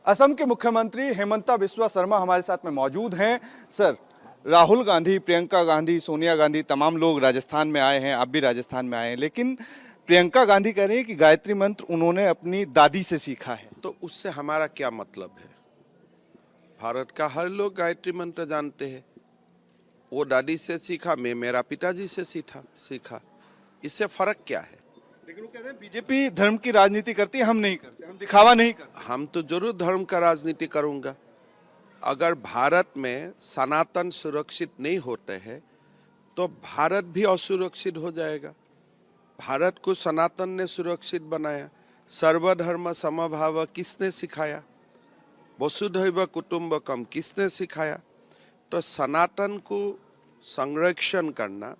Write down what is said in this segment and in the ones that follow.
असम के मुख्यमंत्री हेमंता बिस्वा शर्मा हमारे साथ में मौजूद हैं। सर, राहुल गांधी, प्रियंका गांधी, सोनिया गांधी, तमाम लोग राजस्थान में आए हैं, आप भी राजस्थान में आए हैं, लेकिन प्रियंका गांधी कह रही है कि गायत्री मंत्र उन्होंने अपनी दादी से सीखा है। तो उससे हमारा क्या मतलब है? भारत का हर लोग गायत्री मंत्र जानते हैं। वो दादी से सीखा, मैं मेरा पिताजी से सीखा। इससे फर्क क्या है? लेकिन वो कह रहे हैं बीजेपी धर्म की राजनीति करती है, हम नहीं करते, हम दिखावा नहीं करते। हम तो जरूर धर्म का राजनीति करूंगा। अगर भारत में सनातन सुरक्षित नहीं होते हैं तो भारत भी असुरक्षित हो जाएगा। भारत को सनातन ने सुरक्षित बनाया। सर्वधर्म समभाव किसने सिखाया? वसुधैव कुटुंबकम किसने सिखाया? तो सनातन को संरक्षण करना,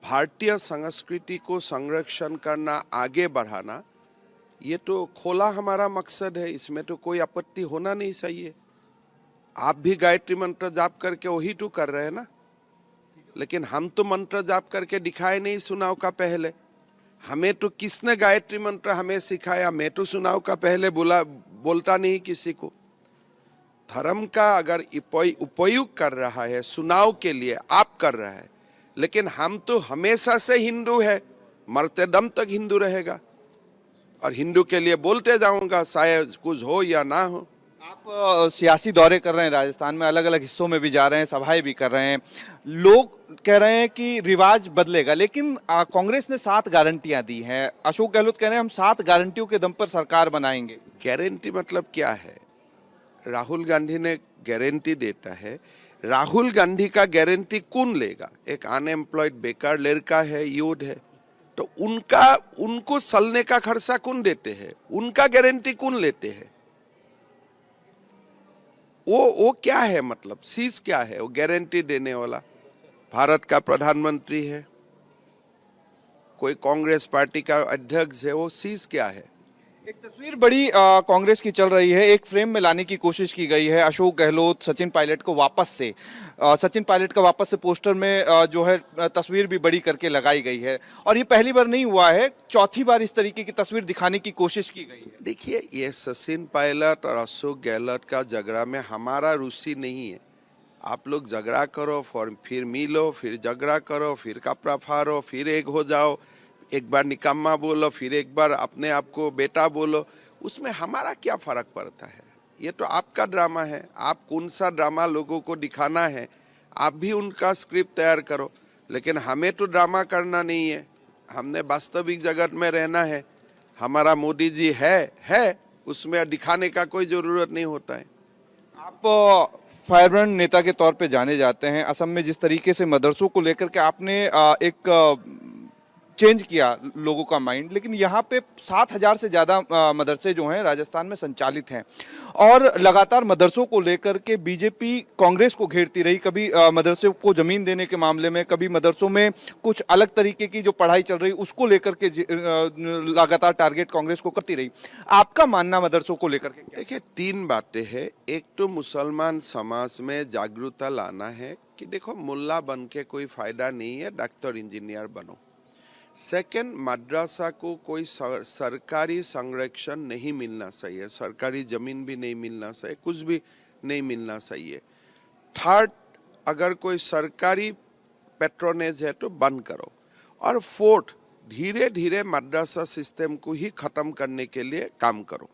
भारतीय संस्कृति को संरक्षण करना, आगे बढ़ाना, ये तो खोला हमारा मकसद है। इसमें तो कोई आपत्ति होना नहीं चाहिए। आप भी गायत्री मंत्र जाप करके वही तो कर रहे हैं ना। लेकिन हम तो मंत्र जाप करके दिखाए नहीं चुनाव का पहले। हमें तो किसने गायत्री मंत्र हमें सिखाया? मैं तो चुनाव का पहले बोलता नहीं किसी को। धर्म का अगर उपयोग कर रहा है चुनाव के लिए, आप कर रहा है, लेकिन हम तो हमेशा से हिंदू है, मरते दम तक हिंदू रहेगा और हिंदू के लिए बोलते जाऊंगा, शायद कुछ हो या ना हो। आप सियासी दौरे कर रहे हैं राजस्थान में, अलग अलग हिस्सों में भी जा रहे हैं, सभाएं भी कर रहे हैं। लोग कह रहे हैं कि रिवाज बदलेगा, लेकिन कांग्रेस ने 7 गारंटियां दी हैं। अशोक गहलोत कह रहे हैं हम 7 गारंटियों के दम पर सरकार बनाएंगे। गारंटी मतलब क्या है? राहुल गांधी ने गारंटी देता है। राहुल गांधी का गारंटी कौन लेगा? एक अनएम्प्लॉयड बेकार लड़का है, युद्ध है, तो उनको सलने का खर्चा कौन देते हैं? उनका गारंटी कौन लेते हैं? वो क्या है? मतलब चीज क्या है? वो गारंटी देने वाला भारत का प्रधानमंत्री है, कोई कांग्रेस पार्टी का अध्यक्ष है, वो चीज क्या है? एक तस्वीर बड़ी कांग्रेस की चल रही है, एक फ्रेम में लाने की कोशिश की गई है। अशोक गहलोत, सचिन पायलट को सचिन पायलट का वापस से पोस्टर में जो है तस्वीर भी बड़ी करके लगाई गई है। और ये पहली बार नहीं हुआ है, चौथी बार इस तरीके की तस्वीर दिखाने की कोशिश की गई है। देखिए, ये सचिन पायलट और अशोक गहलोत का झगड़ा में हमारा रुचि नहीं है। आप लोग झगड़ा करो, फिर मिलो, फिर झगड़ा करो, फिर कपड़ा फाड़ो, फिर एक हो जाओ, एक बार निकम्मा बोलो, फिर एक बार अपने आप को बेटा बोलो। उसमें हमारा क्या फर्क पड़ता है? ये तो आपका ड्रामा है। आप कौन सा ड्रामा लोगों को दिखाना है, आप भी उनका स्क्रिप्ट तैयार करो। लेकिन हमें तो ड्रामा करना नहीं है, हमने वास्तविक जगत में रहना है। हमारा मोदी जी है, उसमें दिखाने का कोई जरूरत नहीं होता है। आप फायरब्रांड नेता के तौर पे जाने जाते हैं। असम में जिस तरीके से मदरसों को लेकर के आपने एक चेंज किया लोगों का माइंड, लेकिन यहाँ पे 7,000 से ज़्यादा मदरसे जो हैं राजस्थान में संचालित हैं और लगातार मदरसों को लेकर के बीजेपी कांग्रेस को घेरती रही। कभी मदरसे को ज़मीन देने के मामले में, कभी मदरसों में कुछ अलग तरीके की जो पढ़ाई चल रही उसको लेकर के लगातार टारगेट कांग्रेस को करती रही। आपका मानना मदरसों को लेकर के क्या? देखिए, 3 बातें हैं। एक तो मुसलमान समाज में जागरूकता लाना है कि देखो, मुल्ला बन के कोई फायदा नहीं है, डॉक्टर इंजीनियर बनो। सेकंड, मद्रासा को कोई सरकारी संरक्षण नहीं मिलना चाहिए, सरकारी जमीन भी नहीं मिलना चाहिए, कुछ भी नहीं मिलना चाहिए। थर्ड, अगर कोई सरकारी पेट्रोनेज है तो बंद करो। और फोर्थ, धीरे धीरे मद्रासा सिस्टम को ही खत्म करने के लिए काम करो।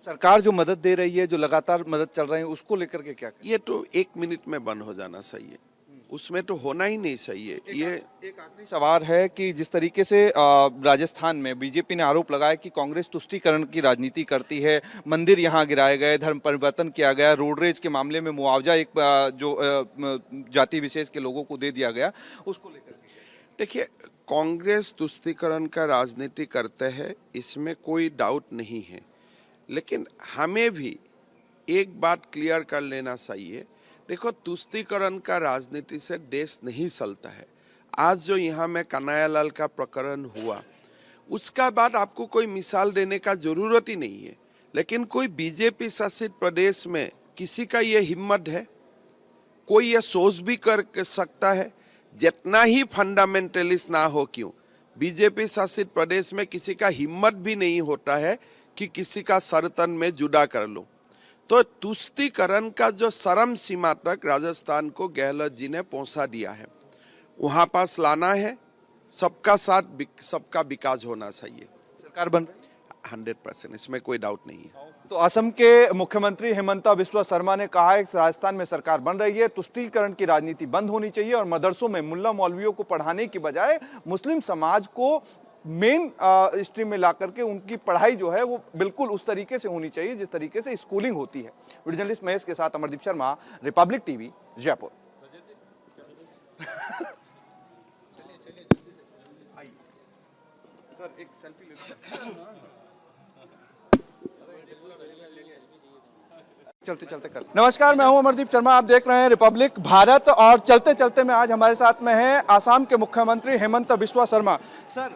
सरकार जो मदद दे रही है, जो लगातार मदद चल रही है, उसको लेकर के क्या करें? ये तो 1 मिनट में बंद हो जाना चाहिए, उसमें तो होना ही नहीं चाहिए। एक आखिरी सवाल है कि जिस तरीके से राजस्थान में बीजेपी ने आरोप लगाया कि कांग्रेस तुष्टीकरण की राजनीति करती है, मंदिर यहां गिराए गए, धर्म परिवर्तन किया गया, रोड रेज के मामले में मुआवजा एक जो जाति विशेष के लोगों को दे दिया गया, उसको लेकर देखिए, कांग्रेस तुष्टीकरण का राजनीति करते हैं, इसमें कोई डाउट नहीं है। लेकिन हमें भी एक बात क्लियर कर लेना चाहिए। देखो, तुष्टीकरण का राजनीति से देश नहीं चलता है। आज जो यहाँ में कन्हैयालाल का प्रकरण हुआ, उसका बाद आपको कोई मिसाल देने का जरूरत ही नहीं है। लेकिन कोई बीजेपी शासित प्रदेश में किसी का ये हिम्मत है? कोई ये सोच भी कर सकता है? जितना ही फंडामेंटलिस्ट ना हो क्यों, बीजेपी शासित प्रदेश में किसी का हिम्मत भी नहीं होता है कि किसी का सर तन में जुदा कर लो। तो तुष्टीकरण का जो चरम सीमा तक राजस्थान को गहलोत जी ने पहुंचा दिया है, वहां पास लाना है। सबका साथ, सबका विकास होना चाहिए। सरकार बन रही है। 100%, इसमें कोई डाउट नहीं है। तो असम के मुख्यमंत्री हिमंता बिस्वा शर्मा ने कहा है कि राजस्थान में सरकार बन रही है, तुष्टीकरण की राजनीति बंद होनी चाहिए और मदरसों में मुल्ला मौलवियों को पढ़ाने की बजाय मुस्लिम समाज को मेन स्ट्रीम में ला करके उनकी पढ़ाई जो है वो बिल्कुल उस तरीके से होनी चाहिए जिस तरीके से स्कूलिंग होती है। वीडियो जर्नलिस्ट महेश के साथ Amardeep Sharma, Republic TV, Jaipur. Sir एक सेल्फी ले चलते चलते कर। नमस्कार, मैं हूं अमरदीप शर्मा, आप देख रहे हैं रिपब्लिक भारत। और चलते चलते में आज हमारे साथ में है आसाम के मुख्यमंत्री हिमंता बिस्वा शर्मा। सर,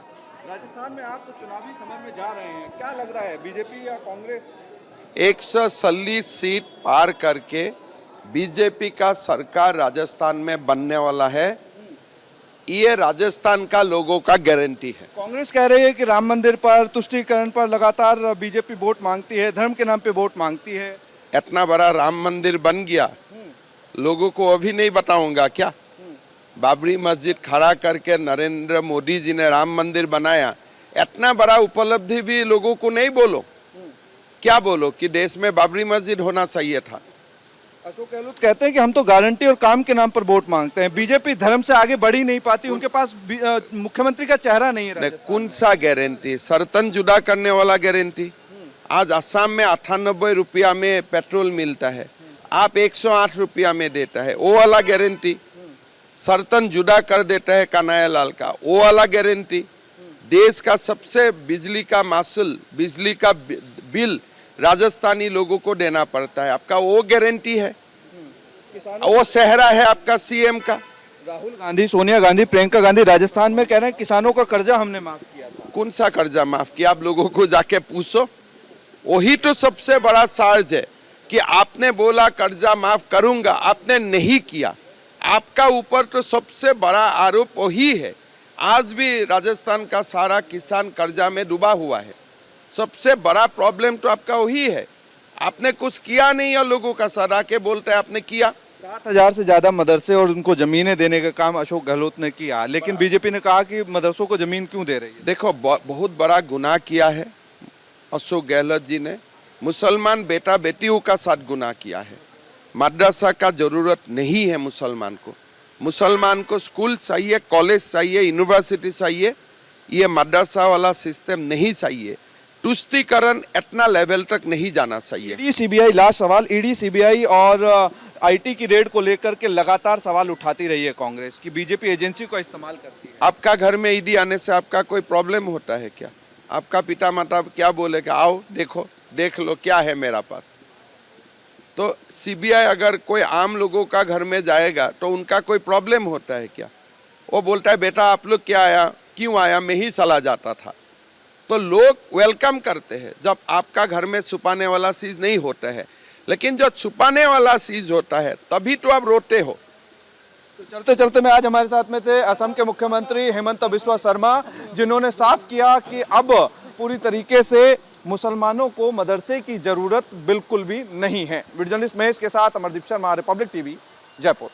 राजस्थान में आप तो चुनावी समय में जा रहे हैं, क्या लग रहा है, बीजेपी या कांग्रेस? 140 सीट पार करके बीजेपी का सरकार राजस्थान में बनने वाला है, ये राजस्थान का लोगों का गारंटी है। कांग्रेस कह रही है कि राम मंदिर पर, तुष्टीकरण पर लगातार बीजेपी वोट मांगती है, धर्म के नाम पे वोट मांगती है। इतना बड़ा राम मंदिर बन गया, लोगों को अभी नहीं बताऊंगा क्या? बाबरी मस्जिद खड़ा करके नरेंद्र मोदी जी ने राम मंदिर बनाया, इतना बड़ा उपलब्धि भी लोगों को नहीं बोलो। क्या बोलो कि देश में बाबरी मस्जिद होना चाहिए था? अशोक गहलोत कहते हैं कि हम तो गारंटी और काम के नाम पर वोट मांगते हैं, बीजेपी धर्म से आगे बढ़ ही नहीं पाती, उनके पास मुख्यमंत्री का चेहरा नहीं है। कौन सा गारंटी? सर्तन जुदा करने वाला गारंटी? आज असम में 98 रुपया में पेट्रोल मिलता है, आप 108 रुपया में देता है, वो वाला गारंटी? सर्तन जुदा कर देता है कन्हैया लाल का, वो वाला गारंटी? देश का सबसे बिजली का मासूल, बिजली का बिल राजस्थानी लोगों को देना पड़ता है, आपका वो गारंटी है? वो सेहरा है आपका सीएम का? राहुल गांधी, सोनिया गांधी, प्रियंका गांधी राजस्थान में कह रहे हैं किसानों का कर्जा हमने माफ किया था। कौन सा कर्जा माफ किया? आप लोगों को जाके पूछो। वही तो सबसे बड़ा सार्ज है कि आपने बोला कर्जा माफ करूंगा, आपने नहीं किया। आपका ऊपर तो सबसे बड़ा आरोप वही है। आज भी राजस्थान का सारा किसान कर्जा में डूबा हुआ है, सबसे बड़ा प्रॉब्लम तो आपका वही है। आपने कुछ किया नहीं और लोगों का सदा के बोलते हैं आपने किया। 7,000 से ज्यादा मदरसे और उनको जमीनें देने का काम अशोक गहलोत ने किया, लेकिन बीजेपी ने कहा कि मदरसों को जमीन क्यों दे रही है? देखो, बहुत बड़ा गुनाह किया है अशोक गहलोत जी ने, मुसलमान बेटा बेटियों का साथ गुनाह किया है। मदरसा का जरूरत नहीं है मुसलमान को। मुसलमान को स्कूल चाहिए, कॉलेज चाहिए, यूनिवर्सिटी चाहिए, ये मदरसा वाला सिस्टम नहीं चाहिए। तुष्टीकरण इतना लेवल तक नहीं जाना चाहिए। ईडी सीबीआई, लास्ट सवाल, ईडी सीबीआई और आईटी की रेड को लेकर के लगातार सवाल उठाती रही है कांग्रेस कि बीजेपी एजेंसी का इस्तेमाल करती है। आपका घर में ईडी आने से आपका कोई प्रॉब्लम होता है क्या? आपका पिता माता क्या बोलेगा? आओ देखो, देख लो क्या है मेरा पास। तो सीबीआई अगर कोई आम लोगों का घर में जाएगा तो उनका कोई प्रॉब्लम होता है क्या? वो बोलता है बेटा आप लोग क्या आया, क्यों आया, मैं ही चला जाता था। तो लोग वेलकम करते हैं जब आपका घर में छुपाने वाला चीज नहीं होता है, लेकिन जब छुपाने वाला चीज होता है तभी तो आप रोते हो। तो चलते चलते में आज हमारे साथ में थे असम के मुख्यमंत्री हिमंता बिस्वा शर्मा, जिन्होंने साफ किया कि अब पूरी तरीके से मुसलमानों को मदरसे की जरूरत बिल्कुल भी नहीं है। वीडियो जर्नलिस्ट महेश के साथ अमरदीप शर्मा, रिपब्लिक टीवी, जयपुर।